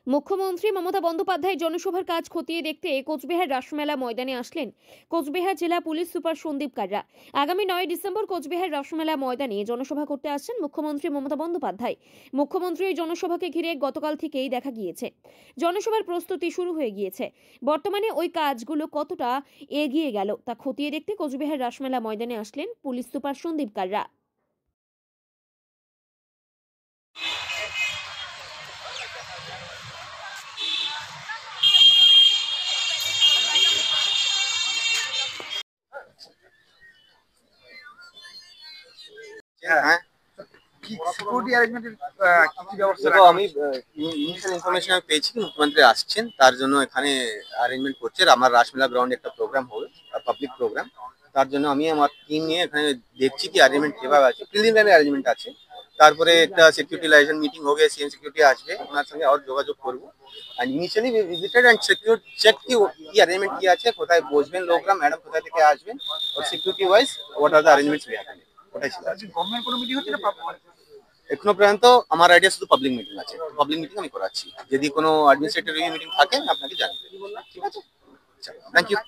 মুখ্যমন্ত্রী মমতা বন্দ্যোপাধ্যায় জনসভার কাজ খতিয়ে দেখতে কোচবিহার রাসমেলা ময়দানে আসলেন কোচবিহার জেলা পুলিশ সুপার সন্দীপ কাররা। আগামী 9 ডিসেম্বর কোচবিহার রাসমেলা ময়দানে জনসভা করতে আসছেন মুখ্যমন্ত্রী মমতা বন্দ্যোপাধ্যায়। মুখ্যমন্ত্রী এই জনসভাকে ঘিরে গতকাল থেকেই দেখা গিয়েছে জনসভার প্রস্তুতি শুরু হয়ে গিয়েছে। বর্তমানে ওই কাজগুলো কতটা এগিয়ে গেল তা খতিয়ে দেখতে কোচবিহার রাসমেলা ময়দানে আসলেন পুলিশ সুপার সন্দীপ কাররা। হ্যাঁ, সিকিউরিটি অ্যারেঞ্জমেন্টের কি ব্যবস্থা দেখো আমি ইনিশিয়াল ইনফরমেশন আমি পেয়েছি কি মুখ্যমন্ত্রী আসছেন, তার জন্য এখানে অ্যারেঞ্জমেন্ট করছে। আর আমার রাসমেলা গ্রাউন্ডে একটা প্রোগ্রাম হবে, পাবলিক প্রোগ্রাম। তার জন্য আমি আমার টিম নিয়ে এখানে দেখছি কি অ্যারেঞ্জমেন্ট কিভাবে আছে। প্রিলিমিনারি অ্যারেঞ্জমেন্ট আছে, তারপরে একটা সিকিউরিটি লাইজেন্স মিটিং হবে, সিএম সিকিউরিটি আসবে, ওনার সঙ্গে আবার যোগাযোগ করবো। And initially visited and secure check কি কি অ্যারেঞ্জমেন্ট কি আছে, কোথায় বসবেন লোকরা, ম্যাডাম কোথায় থেকে আসবেন, ওর security wise what are the arrangements we have. ওটাই ছিল আজকে। গভর্নমেন্ট কোনো মিটিং হচ্ছে না? এখনো পর্যন্ত আমার আইডিয়া শুধু পাবলিক মিটিং আছে, পাবলিক মিটিং আমি করাচ্ছি। যদি কোনো অ্যাডমিনিস্ট্রেটিভ মিটিং থাকে আমি আপনাকে জানাবো, ঠিক আছে? Thank you.